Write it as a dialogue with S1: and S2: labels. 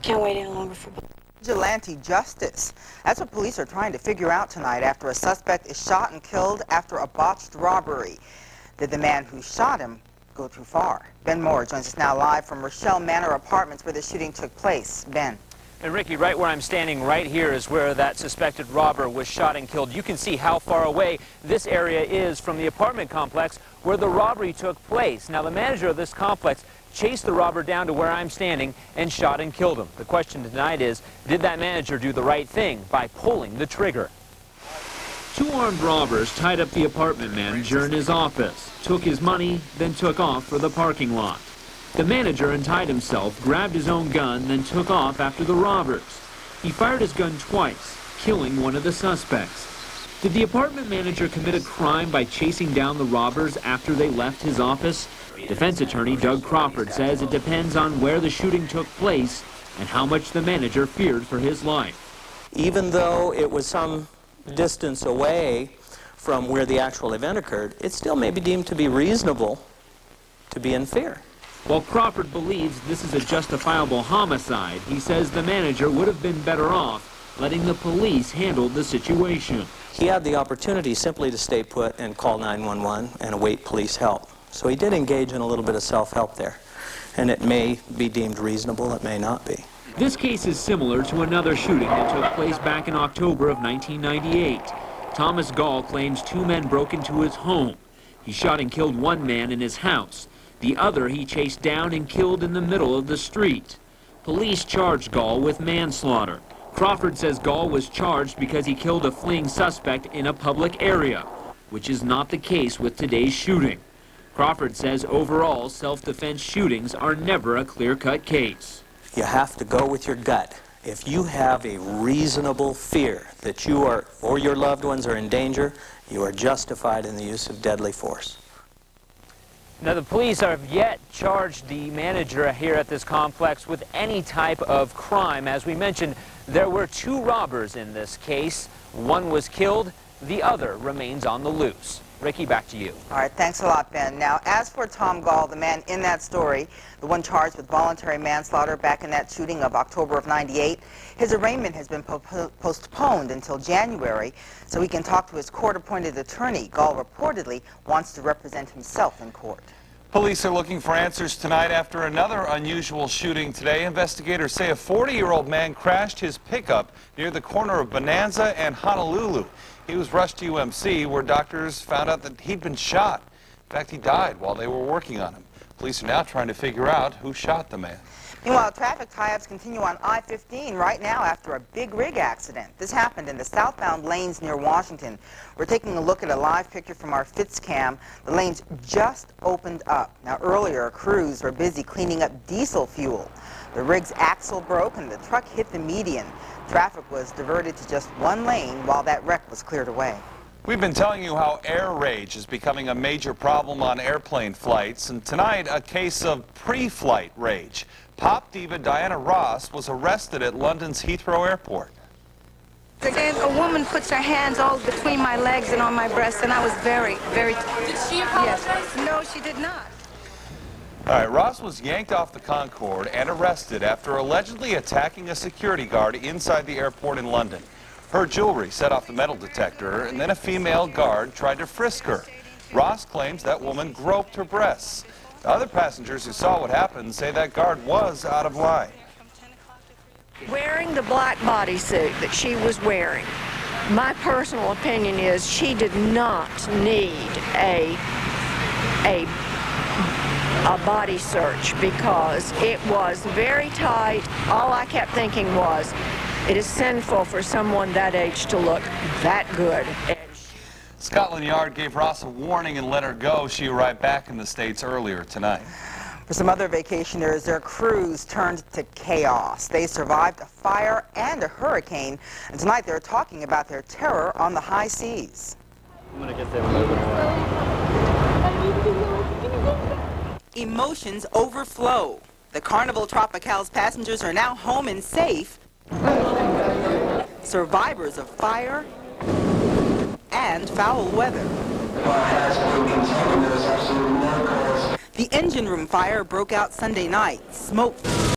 S1: Can't wait any longer for
S2: Vigilante justice. That's what police are trying to figure out tonight after a suspect is shot and killed after a botched robbery. Did the man who shot him go too far? Ben Moore joins us now live from Rochelle Manor Apartments where the shooting took place. Ben.
S3: And Ricky, right where I'm standing right here is where that suspected robber was shot and killed. You can see how far away this area is from the apartment complex where the robbery took place. Now, the manager of this complex chased the robber down to where I'm standing and shot and killed him. The question tonight is, did that manager do the right thing by pulling the trigger? Two armed robbers tied up the apartment manager in his office, took his money, then took off for the parking lot. The manager untied himself, grabbed his own gun, then took off after the robbers. He fired his gun twice, killing one of the suspects. Did the apartment manager commit a crime by chasing down the robbers after they left his office? Defense attorney Doug Crawford says it depends on where the shooting took place and how much the manager feared for his life.
S4: Even though it was some distance away from where the actual event occurred, it still may be deemed to be reasonable to be in fear.
S3: While Crawford believes this is a justifiable homicide, he says the manager would have been better off letting the police handle the situation.
S4: He had the opportunity simply to stay put and call 911 and await police help. So he did engage in a little bit of self-help there. And it may be deemed reasonable, it may not be.
S3: This case is similar to another shooting that took place back in October of 1998. Thomas Gall claims two men broke into his home. He shot and killed one man in his house. The other he chased down and killed in the middle of the street. Police charged Gall with manslaughter. Crawford says Gall was charged because he killed a fleeing suspect in a public area, which is not the case with today's shooting. Crawford says overall self-defense shootings are never a clear-cut case.
S4: You have to go with your gut. If you have a reasonable fear that you are or your loved ones are in danger, you are justified in the use of deadly force.
S3: Now, the police have yet charged the manager here at this complex with any type of crime. As we mentioned, there were two robbers in this case. One was killed, the other remains on the loose. Ricky, back to you.
S2: All right, thanks a lot, Ben. Now, as for Tom Gall, the man in that story, the one charged with voluntary manslaughter back in that shooting of October of '98, his arraignment has been postponed until January so he can talk to his court-appointed attorney. Gall reportedly wants to represent himself in court.
S5: Police are looking for answers tonight after another unusual shooting today. Investigators say a 40-year-old man crashed his pickup near the corner of Bonanza and Honolulu. He was rushed to UMC where doctors found out that he'd been shot. In fact, he died while they were working on him. Police are now trying to figure out who shot the man.
S2: Meanwhile, traffic tie-ups continue on I-15 right now after a big rig accident. This happened in the southbound lanes near Washington. We're taking a look at a live picture from our FitzCam. The lanes just opened up. Now, earlier, crews were busy cleaning up diesel fuel. The rig's axle broke and the truck hit the median. Traffic was diverted to just one lane while that wreck was cleared away.
S5: We've been telling you how air rage is becoming a major problem on airplane flights, and tonight a case of pre-flight rage. Pop diva Diana Ross was arrested at London's Heathrow Airport.
S6: And a woman puts her hands all between my legs and on my breast, and I was very... Did she apologize? Yes. No, she did not.
S5: All right, Ross was yanked off the Concorde and arrested after allegedly attacking a security guard inside the airport in London. Her jewelry set off the metal detector, and then a female guard tried to frisk her. Ross claims that woman groped her breasts. Other passengers who saw what happened say that guard was out of line.
S7: Wearing the black bodysuit that she was wearing, my personal opinion is she did not need a body search because it was very tight. All I kept thinking was, it is sinful for someone that age to look that good.
S5: Scotland Yard gave Ross a warning and let her go. She arrived back in the States earlier tonight.
S2: For some other vacationers, their cruise turned to chaos. They survived a fire and a hurricane, and tonight they're talking about their terror on the high seas.
S3: I'm going to get them moving away.
S2: Emotions overflow. The Carnival Tropical's passengers are now home and safe. Survivors of fire and foul weather. The engine room fire broke out Sunday night. Smoke